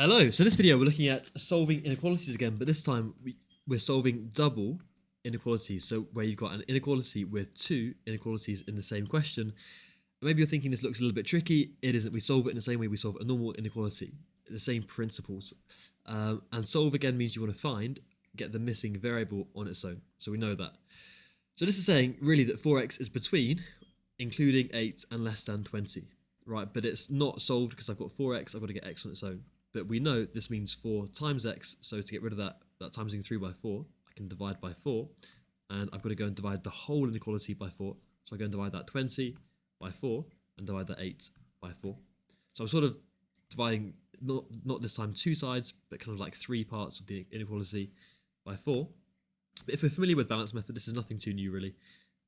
Hello, so this video we're looking at solving inequalities again, but this time we're solving double inequalities. So where you've got an inequality with two inequalities in the same question. Maybe you're thinking this looks a little bit tricky. It isn't. We solve it in the same way we solve a normal inequality, the same principles. And solve again means you want to get the missing variable on its own. So we know that. So this is saying really that 4x is between including 8 and less than 20, right? But it's not solved because I've got 4x, I've got to get x on its own. But we know this means 4 times x, so to get rid of that timesing through by 4, I can divide by 4, and I've got to go and divide the whole inequality by 4. So I go and divide that 20 by 4, and divide that 8 by 4. So I'm sort of dividing, not this time two sides, but kind of like three parts of the inequality by 4. But if we're familiar with balance method, this is nothing too new really.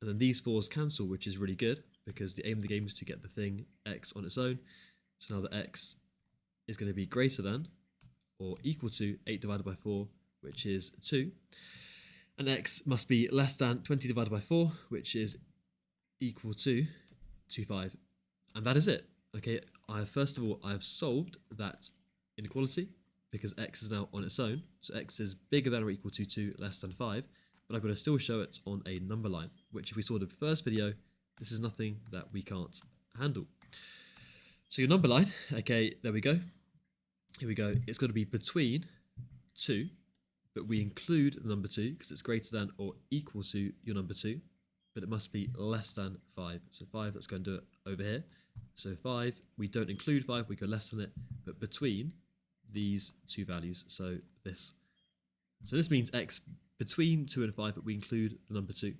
And then these 4s cancel, which is really good, because the aim of the game is to get the thing x on its own. So now the x is going to be greater than or equal to 8 divided by 4, which is 2. And x must be less than 20 divided by 4, which is equal to 25. And that is it. Okay, first of all, I have solved that inequality because x is now on its own. So x is bigger than or equal to 2, less than 5. But I've got to still show it on a number line, which if we saw the first video, this is nothing that we can't handle. So your number line, okay, there we go. Here we go. It's got to be between 2, but we include the number 2 because it's greater than or equal to your number 2, but it must be less than 5. So 5, let's go and do it over here. So 5, we don't include 5, we go less than it, but between these two values, so this. So this means x between 2 and 5, but we include the number 2.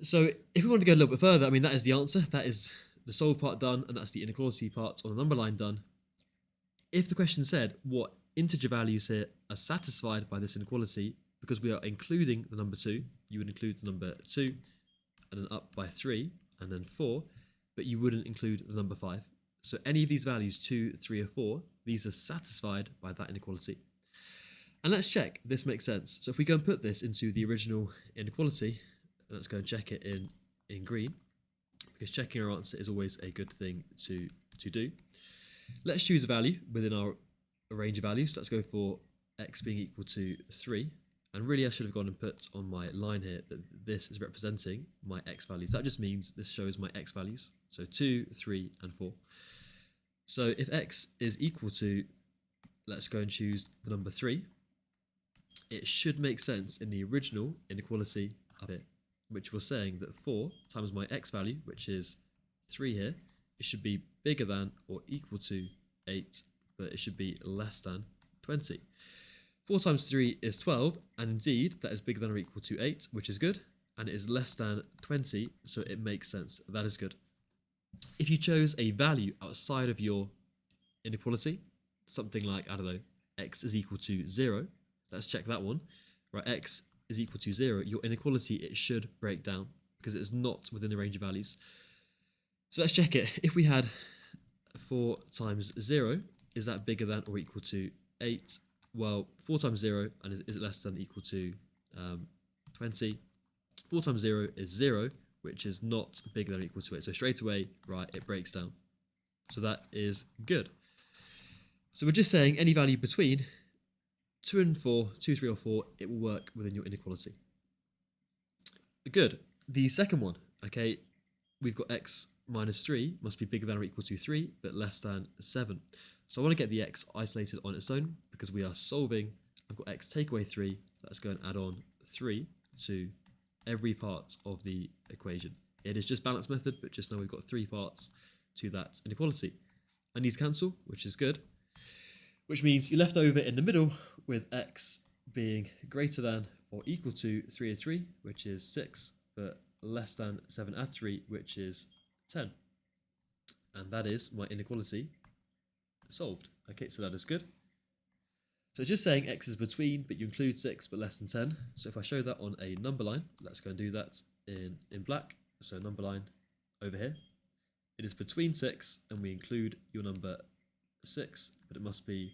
So if we want to go a little bit further, I mean, that is the answer. That is the solve part done, and that's the inequality part on the number line done. If the question said what integer values here are satisfied by this inequality, because we are including the number 2, you would include the number 2, and then up by 3, and then 4, but you wouldn't include the number 5. So any of these values, 2, 3, or 4, these are satisfied by that inequality. And let's check this makes sense. So if we go and put this into the original inequality, let's go and check it in green, because checking our answer is always a good thing to do. Let's choose a value within our range of values. Let's go for x being equal to 3. And really I should have gone and put on my line here that this is representing my x values. That just means this shows my x values. So 2, 3, and 4. So if x is equal to, let's go and choose the number 3, it should make sense in the original inequality up here, which was saying that 4 times my x value, which is 3 here, it should be bigger than or equal to 8, but it should be less than 20. 4 times 3 is 12, and indeed that is bigger than or equal to 8, which is good, and it is less than 20, so it makes sense. That is good. If you chose a value outside of your inequality, something like, I don't know, x is equal to 0, let's check that one. Right, x is equal to 0, your inequality, it should break down because it's not within the range of values. So let's check it. If we had 4 times 0, is that bigger than or equal to 8? Well, 4 times 0, and is it less than or equal to 20? 4 times 0 is 0, which is not bigger than or equal to 8. So straight away, right, it breaks down. So that is good. So we're just saying any value between 2 and 4, 2, 3, or 4, it will work within your inequality. Good. The second one, okay, we've got x minus 3 must be bigger than or equal to 3, but less than 7. So I want to get the x isolated on its own because we are solving. I've got x take away 3. Let's go and add on 3 to every part of the equation. It is just balance method, but just now we've got 3 parts to that inequality. And these cancel, which is good, which means you're left over in the middle with x being greater than or equal to 3 and 3, which is 6, but less than 7 add 3, which is 10. And that is my inequality solved. Okay, so that is good. So it's just saying x is between, but you include 6, but less than 10. So if I show that on a number line, let's go and do that in black. So number line over here. It is between 6, and we include your number 6, but it must be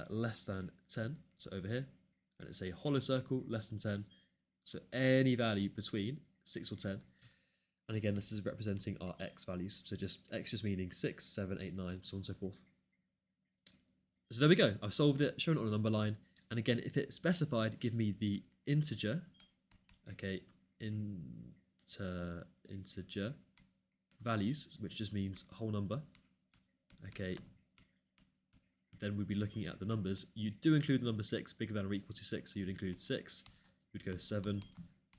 less than 10. So over here, and it's a hollow circle, less than 10. So any value between 6 or 10. And again, this is representing our x values. So just x just meaning 6, 7, 8, 9, so on and so forth. So there we go. I've solved it, shown it on a number line. And again, if it's specified, give me the integer. Okay, integer values, which just means whole number. Okay, then we'd be looking at the numbers. You do include the number 6, bigger than or equal to 6, so you'd include 6. You'd go 7,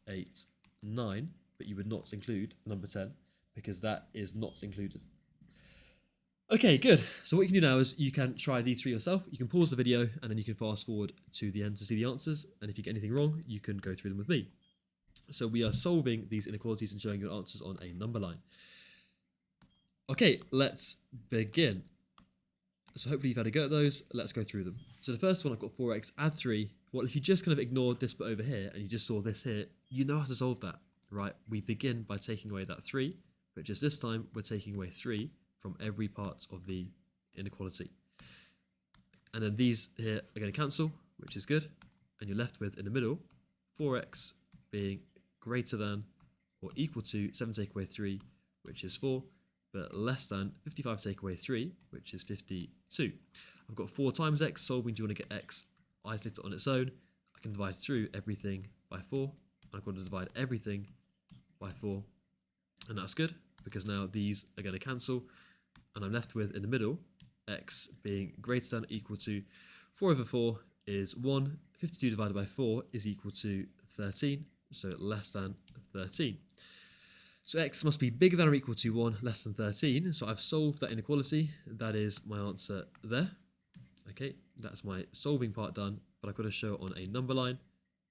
8, 9, but you would not include the number 10 because that is not included. Okay, good. So what you can do now is you can try these three yourself. You can pause the video and then you can fast forward to the end to see the answers. And if you get anything wrong, you can go through them with me. So we are solving these inequalities and showing your answers on a number line. Okay, let's begin. So hopefully you've had a go at those. Let's go through them. So the first one, I've got 4x, add 3. Well, if you just kind of ignored this bit over here and you just saw this here, you know how to solve that, right? We begin by taking away that 3, but just this time we're taking away 3 from every part of the inequality. And then these here are going to cancel, which is good. And you're left with, in the middle, 4x being greater than or equal to 7 take away 3, which is 4, but less than 55 take away 3, which is 52. I've got 4 times x, solving, do you want to get x isolated on its own? I can divide through everything by 4. I'm going to divide everything by 4, and that's good, because now these are going to cancel, and I'm left with, in the middle, x being greater than or equal to 4 over 4 is 1, 52 divided by 4 is equal to 13, so less than 13. So x must be bigger than or equal to 1, less than 13, so I've solved that inequality. That is my answer there. Okay, that's my solving part done, but I've got to show it on a number line,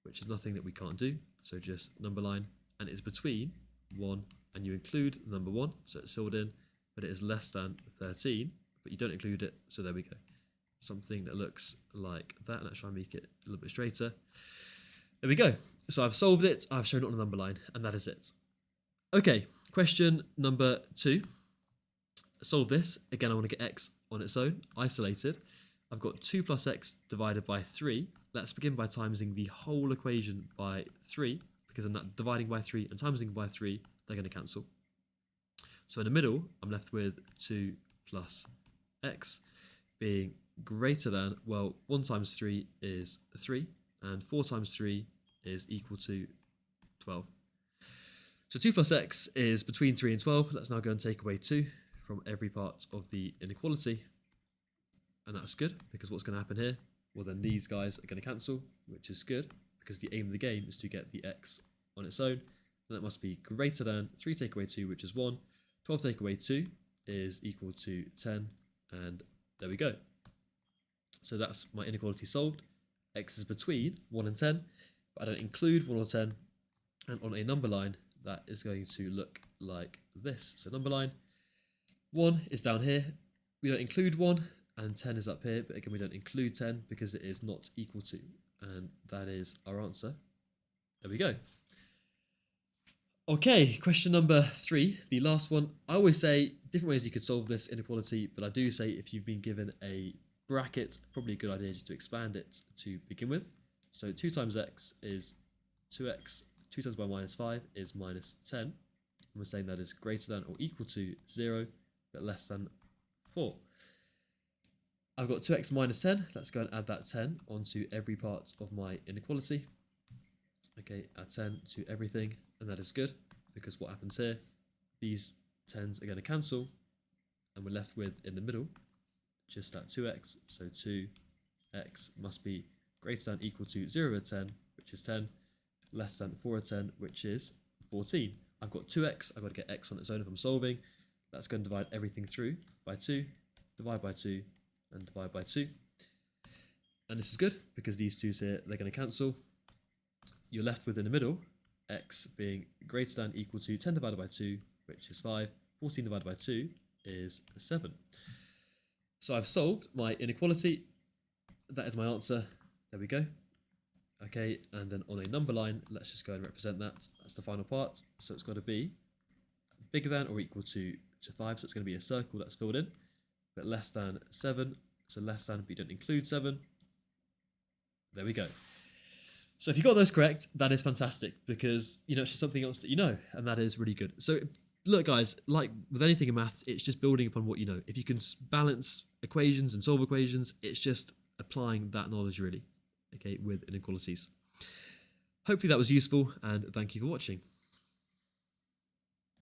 which is nothing that we can't do, so just number line, and it's between 1, and you include the number 1, so it's filled in, but it is less than 13, but you don't include it, so there we go. Something that looks like that. Let's try and make it a little bit straighter. There we go. So I've solved it, I've shown it on a number line, and that is it. Okay, question number 2. Solve this. Again, I want to get x on its own, isolated. I've got 2 plus x divided by 3. Let's begin by timesing the whole equation by 3, because I'm not dividing by 3 and timesing by 3, they're going to cancel. So in the middle, I'm left with 2 plus x being greater than, well, 1 times 3 is 3, and 4 times 3 is equal to 12. So 2 plus x is between 3 and 12. Let's now go and take away 2 from every part of the inequality. And that's good, because what's going to happen here? Well, then these guys are going to cancel, which is good, because the aim of the game is to get the x on its own. And that must be greater than 3 take away 2, which is 1. 12 take away 2 is equal to 10, and there we go. So that's my inequality solved. X is between 1 and 10, but I don't include 1 or 10, and on a number line, that is going to look like this. So number line, 1 is down here, we don't include 1, and 10 is up here, but again we don't include 10 because it is not equal to, and that is our answer. There we go. Okay, question number 3, the last one. I always say different ways you could solve this inequality, but I do say if you've been given a bracket, probably a good idea just to expand it to begin with. So 2 times x is 2x, 2 times by minus 5 is minus 10. And we're saying that is greater than or equal to 0, but less than 4. I've got 2x minus 10. Let's go and add that 10 onto every part of my inequality. Okay, add 10 to everything, and that is good, because what happens here, these 10s are going to cancel, and we're left with, in the middle, just that 2x, so 2x must be greater than or equal to 0 over 10, which is 10, less than 4 over 10, which is 14. I've got 2x, I've got to get x on its own if I'm solving. That's going to divide everything through by 2, divide by 2, and divide by 2. And this is good, because these 2's here, they're going to cancel. You're left with, in the middle, x being greater than or equal to 10 divided by 2, which is 5. 14 divided by 2 is 7. So I've solved my inequality. That is my answer. There we go. Okay, and then on a number line, let's just go and represent that. That's the final part. So it's got to be bigger than or equal to 5. So it's going to be a circle that's filled in, but less than 7. So less than, but you don't include 7. There we go. So if you got those correct, that is fantastic, because, you know, it's just something else that you know, and that is really good. So look, guys, like with anything in maths, it's just building upon what you know. If you can balance equations and solve equations, it's just applying that knowledge, really, okay, with inequalities. Hopefully that was useful, and thank you for watching.